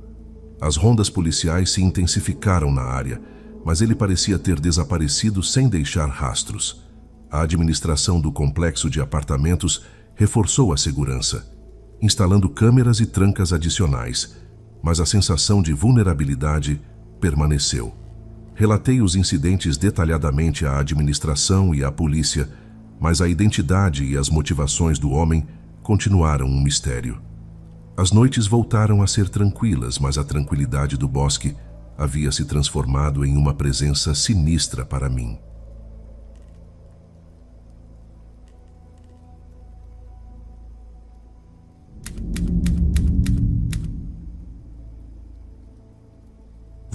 As rondas policiais se intensificaram na área, mas ele parecia ter desaparecido sem deixar rastros. A administração do complexo de apartamentos reforçou a segurança, instalando câmeras e trancas adicionais, mas a sensação de vulnerabilidade permaneceu. Relatei os incidentes detalhadamente à administração e à polícia, mas a identidade e as motivações do homem continuaram um mistério. As noites voltaram a ser tranquilas, mas a tranquilidade do bosque havia se transformado em uma presença sinistra para mim.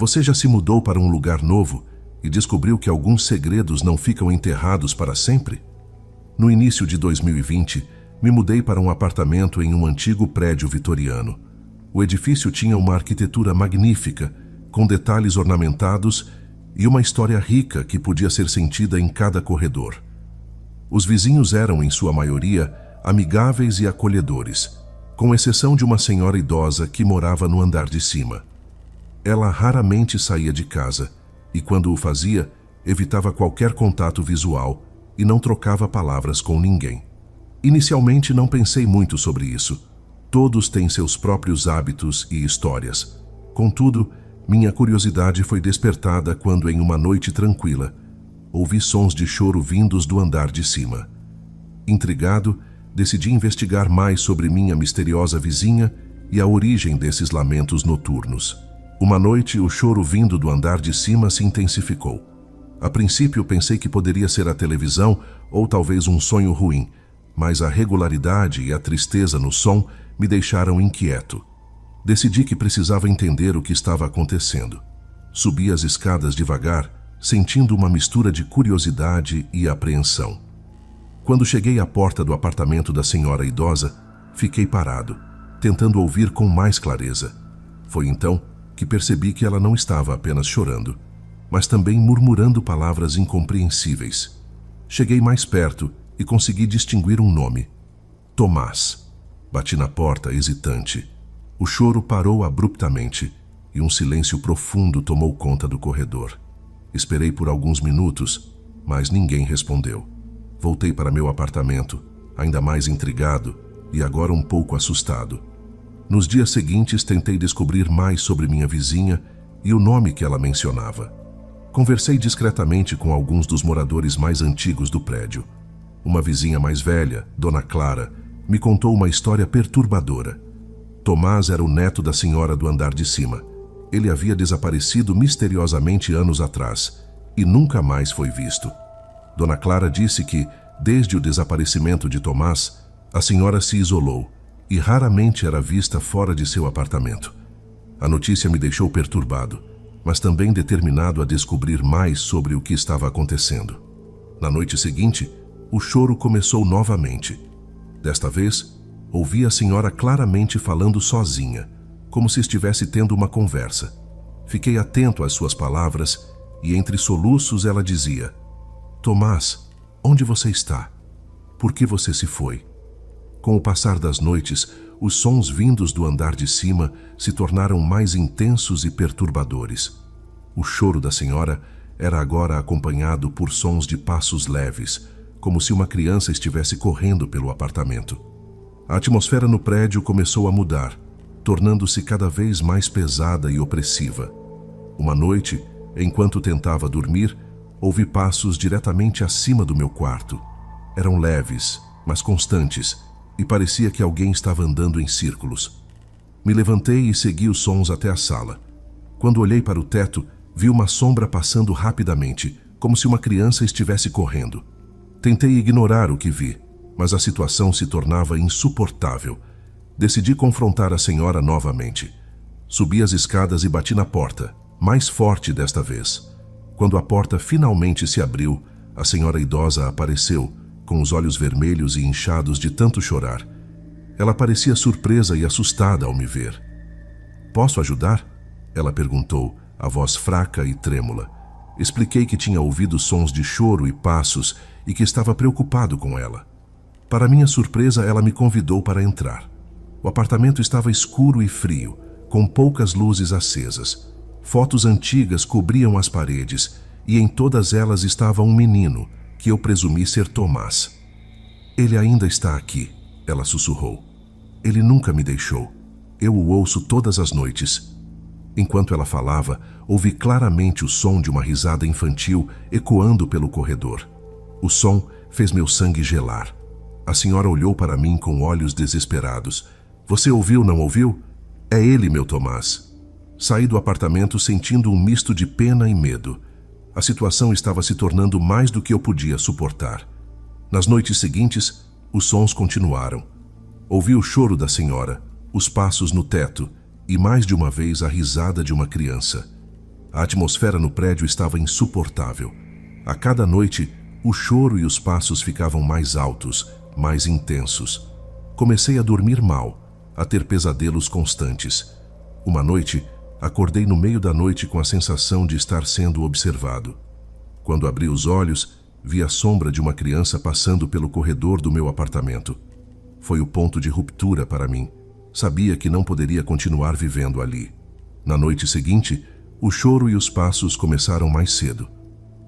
Você já se mudou para um lugar novo e descobriu que alguns segredos não ficam enterrados para sempre? No início de 2020, me mudei para um apartamento em um antigo prédio vitoriano. O edifício tinha uma arquitetura magnífica, com detalhes ornamentados e uma história rica que podia ser sentida em cada corredor. Os vizinhos eram, em sua maioria, amigáveis e acolhedores, com exceção de uma senhora idosa que morava no andar de cima. Ela raramente saía de casa e, quando o fazia, evitava qualquer contato visual e não trocava palavras com ninguém. Inicialmente não pensei muito sobre isso. Todos têm seus próprios hábitos e histórias. Contudo, Minha curiosidade foi despertada quando, em uma noite tranquila, ouvi sons de choro vindos do andar de cima. Intrigado, decidi investigar mais sobre minha misteriosa vizinha e a origem desses lamentos noturnos. Uma noite, o choro vindo do andar de cima se intensificou. A princípio, pensei que poderia ser a televisão ou talvez um sonho ruim, mas a regularidade e a tristeza no som me deixaram inquieto. Decidi que precisava entender o que estava acontecendo. Subi as escadas devagar, sentindo uma mistura de curiosidade e apreensão. Quando cheguei à porta do apartamento da senhora idosa, fiquei parado, tentando ouvir com mais clareza. Foi então que percebi que ela não estava apenas chorando, mas também murmurando palavras incompreensíveis. Cheguei mais perto e consegui distinguir um nome: Tomás. Bati na porta, hesitante. O choro parou abruptamente e um silêncio profundo tomou conta do corredor. Esperei por alguns minutos, mas ninguém respondeu. Voltei para meu apartamento, ainda mais intrigado e agora um pouco assustado. Nos dias seguintes, tentei descobrir mais sobre minha vizinha e o nome que ela mencionava. Conversei discretamente com alguns dos moradores mais antigos do prédio. Uma vizinha mais velha, Dona Clara, me contou uma história perturbadora. Tomás era o neto da senhora do andar de cima. Ele havia desaparecido misteriosamente anos atrás e nunca mais foi visto. Dona Clara disse que, desde o desaparecimento de Tomás, a senhora se isolou e raramente era vista fora de seu apartamento. A notícia me deixou perturbado, mas também determinado a descobrir mais sobre o que estava acontecendo. Na noite seguinte, o choro começou novamente. Desta vez, ouvi a senhora claramente falando sozinha, como se estivesse tendo uma conversa. Fiquei atento às suas palavras e, entre soluços, ela dizia: Tomás, onde você está? Por que você se foi? Com o passar das noites, os sons vindos do andar de cima se tornaram mais intensos e perturbadores. O choro da senhora era agora acompanhado por sons de passos leves, como se uma criança estivesse correndo pelo apartamento. A atmosfera no prédio começou a mudar, tornando-se cada vez mais pesada e opressiva. Uma noite, enquanto tentava dormir, ouvi passos diretamente acima do meu quarto. Eram leves, mas constantes, e parecia que alguém estava andando em círculos. Me levantei e segui os sons até a sala. Quando olhei para o teto, vi uma sombra passando rapidamente, como se uma criança estivesse correndo. Tentei ignorar o que vi, mas a situação se tornava insuportável. Decidi confrontar a senhora novamente. Subi as escadas e bati na porta, mais forte desta vez. Quando a porta finalmente se abriu, a senhora idosa apareceu, com os olhos vermelhos e inchados de tanto chorar. Ela parecia surpresa e assustada ao me ver. "Posso ajudar?" ela perguntou, a voz fraca e trêmula. Expliquei que tinha ouvido sons de choro e passos e que estava preocupado com ela. Para minha surpresa, ela me convidou para entrar. O apartamento estava escuro e frio, com poucas luzes acesas. Fotos antigas cobriam as paredes e em todas elas estava um menino, que eu presumi ser Tomás. "Ele ainda está aqui", ela sussurrou. "Ele nunca me deixou. Eu o ouço todas as noites." Enquanto ela falava, ouvi claramente o som de uma risada infantil ecoando pelo corredor. O som fez meu sangue gelar. A senhora olhou para mim com olhos desesperados. "Você ouviu, não ouviu? É ele, meu Tomás." Saí do apartamento sentindo um misto de pena e medo. A situação estava se tornando mais do que eu podia suportar. Nas noites seguintes, os sons continuaram. Ouvi o choro da senhora, os passos no teto e mais de uma vez a risada de uma criança. A atmosfera no prédio estava insuportável. A cada noite, o choro e os passos ficavam mais altos, mais intensos. Comecei a dormir mal, a ter pesadelos constantes. Uma noite, acordei no meio da noite com a sensação de estar sendo observado. Quando abri os olhos, vi a sombra de uma criança passando pelo corredor do meu apartamento. Foi o ponto de ruptura para mim. Sabia que não poderia continuar vivendo ali. Na noite seguinte, o choro e os passos começaram mais cedo.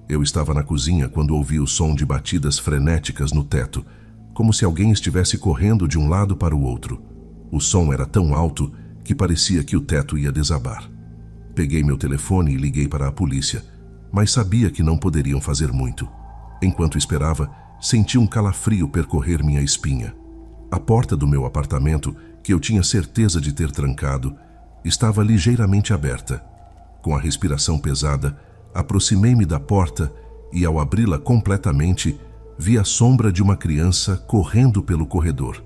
Eu estava na cozinha quando ouvi o som de batidas frenéticas no teto, como se alguém estivesse correndo de um lado para o outro. O som era tão alto que parecia que o teto ia desabar. Peguei meu telefone e liguei para a polícia, mas sabia que não poderiam fazer muito. Enquanto esperava, senti um calafrio percorrer minha espinha. A porta do meu apartamento, que eu tinha certeza de ter trancado, estava ligeiramente aberta. Com a respiração pesada, aproximei-me da porta e, ao abri-la completamente, vi a sombra de uma criança correndo pelo corredor.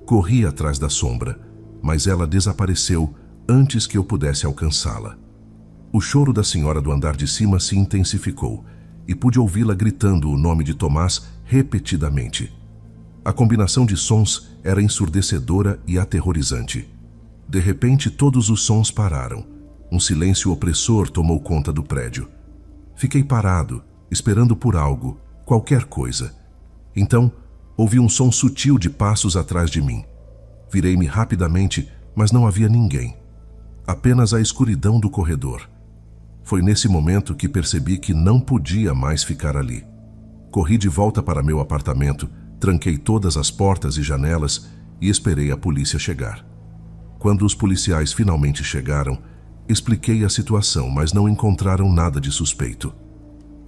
Corri atrás da sombra, mas ela desapareceu antes que eu pudesse alcançá-la. O choro da senhora do andar de cima se intensificou e pude ouvi-la gritando o nome de Tomás repetidamente. A combinação de sons era ensurdecedora e aterrorizante. De repente, todos os sons pararam. Um silêncio opressor tomou conta do prédio. Fiquei parado, esperando por algo, qualquer coisa. Então, ouvi um som sutil de passos atrás de mim. Virei-me rapidamente, mas não havia ninguém. Apenas a escuridão do corredor. Foi nesse momento que percebi que não podia mais ficar ali. Corri de volta para meu apartamento, tranquei todas as portas e janelas e esperei a polícia chegar. Quando os policiais finalmente chegaram, expliquei a situação, mas não encontraram nada de suspeito.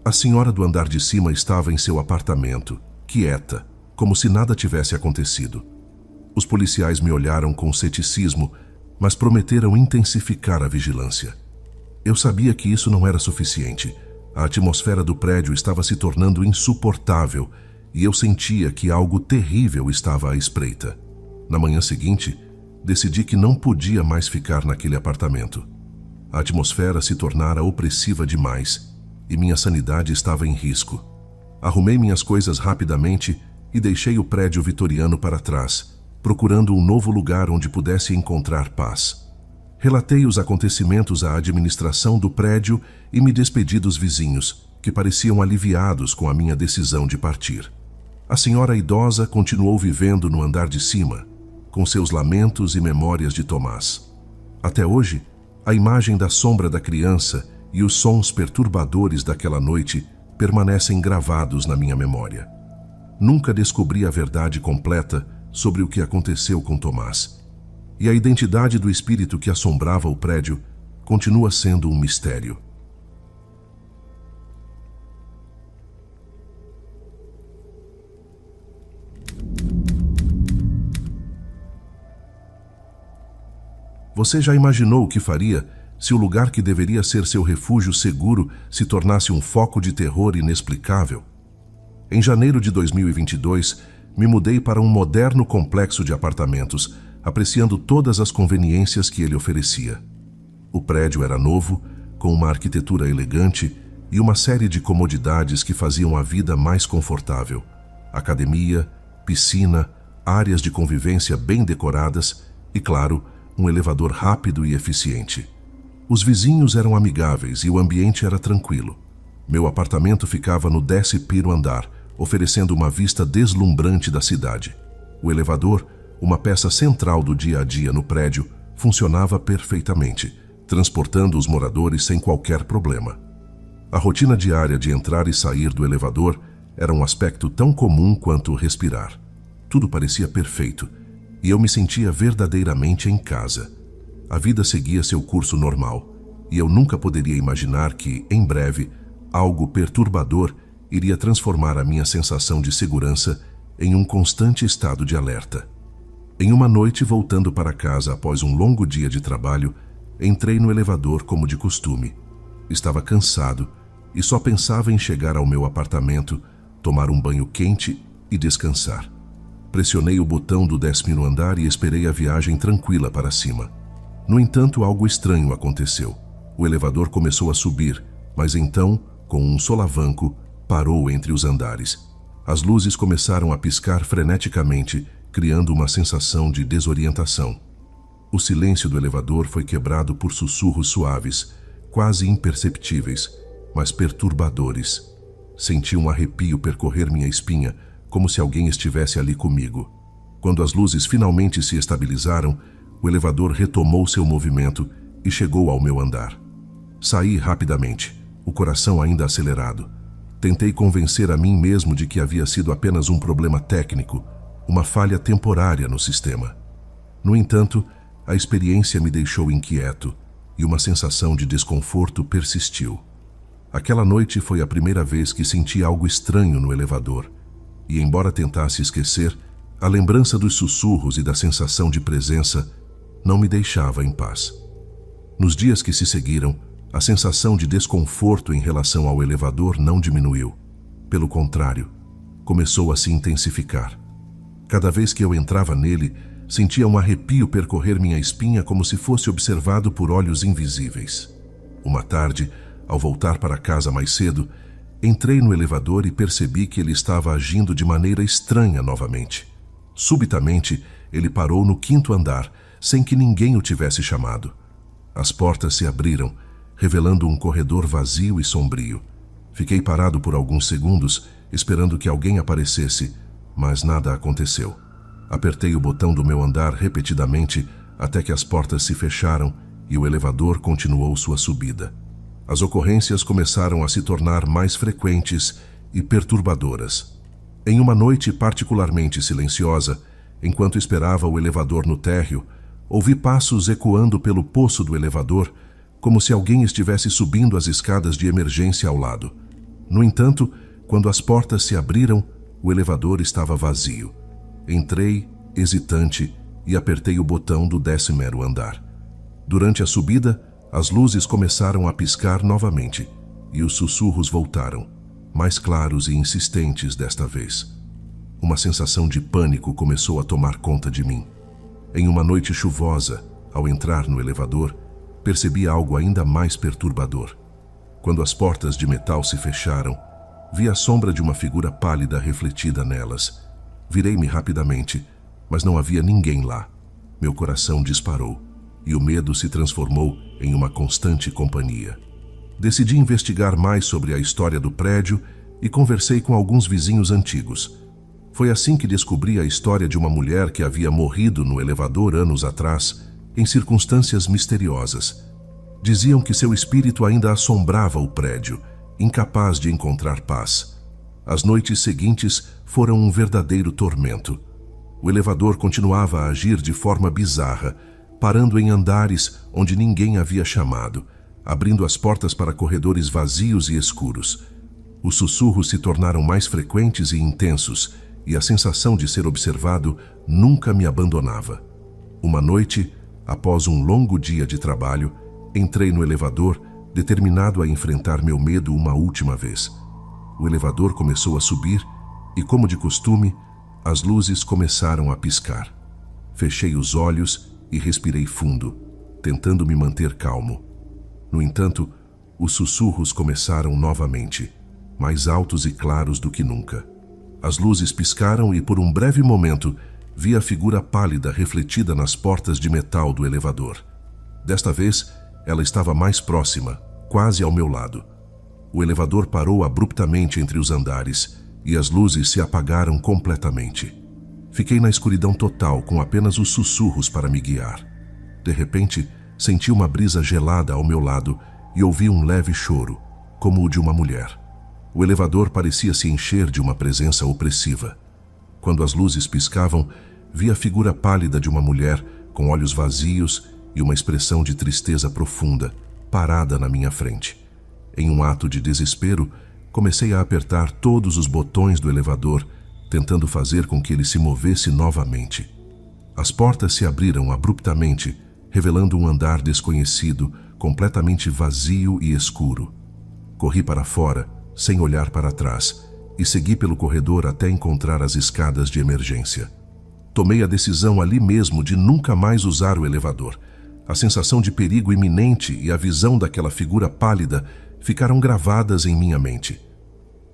A senhora do andar de cima estava em seu apartamento, quieta, como se nada tivesse acontecido. Os policiais me olharam com ceticismo, mas prometeram intensificar a vigilância. Eu sabia que isso não era suficiente. A atmosfera do prédio estava se tornando insuportável e eu sentia que algo terrível estava à espreita. Na manhã seguinte, decidi que não podia mais ficar naquele apartamento. A atmosfera se tornara opressiva demais e minha sanidade estava em risco. Arrumei minhas coisas rapidamente e deixei o prédio vitoriano para trás, procurando um novo lugar onde pudesse encontrar paz. Relatei os acontecimentos à administração do prédio e me despedi dos vizinhos, que pareciam aliviados com a minha decisão de partir. A senhora idosa continuou vivendo no andar de cima, com seus lamentos e memórias de Tomás. Até hoje, a imagem da sombra da criança e os sons perturbadores daquela noite permanecem gravados na minha memória. Nunca descobri a verdade completa sobre o que aconteceu com Tomás. E a identidade do espírito que assombrava o prédio continua sendo um mistério. Você já imaginou o que faria se o lugar que deveria ser seu refúgio seguro se tornasse um foco de terror inexplicável? Em janeiro de 2022, me mudei para um moderno complexo de apartamentos, apreciando todas as conveniências que ele oferecia. O prédio era novo, com uma arquitetura elegante e uma série de comodidades que faziam a vida mais confortável. Academia, piscina, áreas de convivência bem decoradas e, claro, um elevador rápido e eficiente. Os vizinhos eram amigáveis e o ambiente era tranquilo. Meu apartamento ficava no 11º andar, oferecendo uma vista deslumbrante da cidade. O elevador, uma peça central do dia a dia no prédio, funcionava perfeitamente, transportando os moradores sem qualquer problema. A rotina diária de entrar e sair do elevador era um aspecto tão comum quanto respirar. Tudo parecia perfeito, e eu me sentia verdadeiramente em casa. A vida seguia seu curso normal, e eu nunca poderia imaginar que, em breve, algo perturbador iria transformar a minha sensação de segurança em um constante estado de alerta. Em uma noite, voltando para casa após um longo dia de trabalho, entrei no elevador como de costume. Estava cansado e só pensava em chegar ao meu apartamento, tomar um banho quente e descansar. Pressionei o botão do 10º andar e esperei a viagem tranquila para cima. No entanto, algo estranho aconteceu. O elevador começou a subir, mas então, com um solavanco, parou entre os andares. As luzes começaram a piscar freneticamente, criando uma sensação de desorientação. O silêncio do elevador foi quebrado por sussurros suaves, quase imperceptíveis, mas perturbadores. Senti um arrepio percorrer minha espinha, como se alguém estivesse ali comigo. Quando as luzes finalmente se estabilizaram, o elevador retomou seu movimento e chegou ao meu andar. Saí rapidamente, o coração ainda acelerado. Tentei convencer a mim mesmo de que havia sido apenas um problema técnico, uma falha temporária no sistema. No entanto, a experiência me deixou inquieto. e uma sensação de desconforto persistiu. Aquela noite foi a primeira vez que senti algo estranho no elevador, e embora tentasse esquecer, a lembrança dos sussurros e da sensação de presença não me deixava em paz. Nos dias que se seguiram, a sensação de desconforto em relação ao elevador não diminuiu. Pelo contrário, começou a se intensificar. Cada vez que eu entrava nele, sentia um arrepio percorrer minha espinha como se fosse observado por olhos invisíveis. Uma tarde, ao voltar para casa mais cedo, entrei no elevador e percebi que ele estava agindo de maneira estranha novamente. Subitamente, ele parou no 5º andar, sem que ninguém o tivesse chamado. As portas se abriram, revelando um corredor vazio e sombrio. Fiquei parado por alguns segundos, esperando que alguém aparecesse, mas nada aconteceu. Apertei o botão do meu andar repetidamente até que as portas se fecharam e o elevador continuou sua subida. As ocorrências começaram a se tornar mais frequentes e perturbadoras. Em uma noite particularmente silenciosa, enquanto esperava o elevador no térreo, ouvi passos ecoando pelo poço do elevador, como se alguém estivesse subindo as escadas de emergência ao lado. No entanto, quando as portas se abriram, o elevador estava vazio. Entrei, hesitante, e apertei o botão do 10º andar. Durante a subida, as luzes começaram a piscar novamente, e os sussurros voltaram, mais claros e insistentes desta vez. Uma sensação de pânico começou a tomar conta de mim. Em uma noite chuvosa, ao entrar no elevador, percebi algo ainda mais perturbador. Quando as portas de metal se fecharam, vi a sombra de uma figura pálida refletida nelas. Virei-me rapidamente, mas não havia ninguém lá. Meu coração disparou, e o medo se transformou em uma constante companhia. Decidi investigar mais sobre a história do prédio e conversei com alguns vizinhos antigos. Foi assim que descobri a história de uma mulher que havia morrido no elevador anos atrás, em circunstâncias misteriosas. Diziam que seu espírito ainda assombrava o prédio, incapaz de encontrar paz. As noites seguintes foram um verdadeiro tormento. O elevador continuava a agir de forma bizarra, parando em andares onde ninguém havia chamado, abrindo as portas para corredores vazios e escuros. Os sussurros se tornaram mais frequentes e intensos, e a sensação de ser observado nunca me abandonava. Uma noite, após um longo dia de trabalho, entrei no elevador, determinado a enfrentar meu medo uma última vez. O elevador começou a subir e, como de costume, as luzes começaram a piscar. Fechei os olhos e respirei fundo, tentando me manter calmo. No entanto, os sussurros começaram novamente, mais altos e claros do que nunca. As luzes piscaram e, por um breve momento, vi a figura pálida refletida nas portas de metal do elevador. Desta vez, ela estava mais próxima, quase ao meu lado. O elevador parou abruptamente entre os andares e as luzes se apagaram completamente. Fiquei na escuridão total, com apenas os sussurros para me guiar. De repente, senti uma brisa gelada ao meu lado e ouvi um leve choro, como o de uma mulher. O elevador parecia se encher de uma presença opressiva. Quando as luzes piscavam, vi a figura pálida de uma mulher com olhos vazios e uma expressão de tristeza profunda, parada na minha frente. Em um ato de desespero, comecei a apertar todos os botões do elevador, tentando fazer com que ele se movesse novamente. As portas se abriram abruptamente, revelando um andar desconhecido, completamente vazio e escuro. Corri para fora, sem olhar para trás, e segui pelo corredor até encontrar as escadas de emergência. Tomei a decisão ali mesmo de nunca mais usar o elevador. A sensação de perigo iminente e a visão daquela figura pálida ficaram gravadas em minha mente.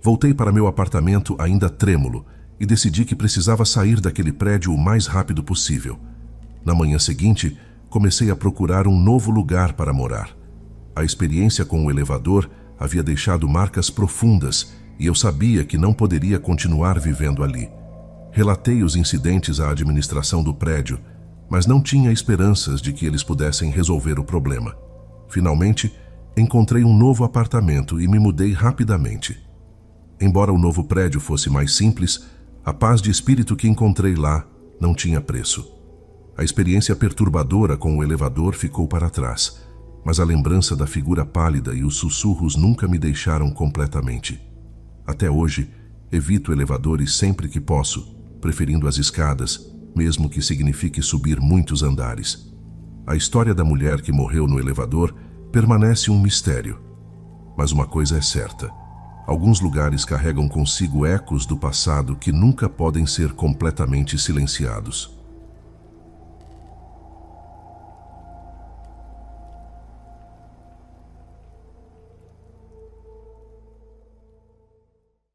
Voltei para meu apartamento ainda trêmulo e decidi que precisava sair daquele prédio o mais rápido possível. Na manhã seguinte, comecei a procurar um novo lugar para morar. A experiência com o elevador havia deixado marcas profundas e eu sabia que não poderia continuar vivendo ali. Relatei os incidentes à administração do prédio, mas não tinha esperanças de que eles pudessem resolver o problema. Finalmente, encontrei um novo apartamento e me mudei rapidamente. Embora o novo prédio fosse mais simples, a paz de espírito que encontrei lá não tinha preço. A experiência perturbadora com o elevador ficou para trás, mas a lembrança da figura pálida e os sussurros nunca me deixaram completamente. Até hoje, evito elevadores sempre que posso, preferindo as escadas, mesmo que signifique subir muitos andares. A história da mulher que morreu no elevador permanece um mistério. Mas uma coisa é certa: alguns lugares carregam consigo ecos do passado que nunca podem ser completamente silenciados.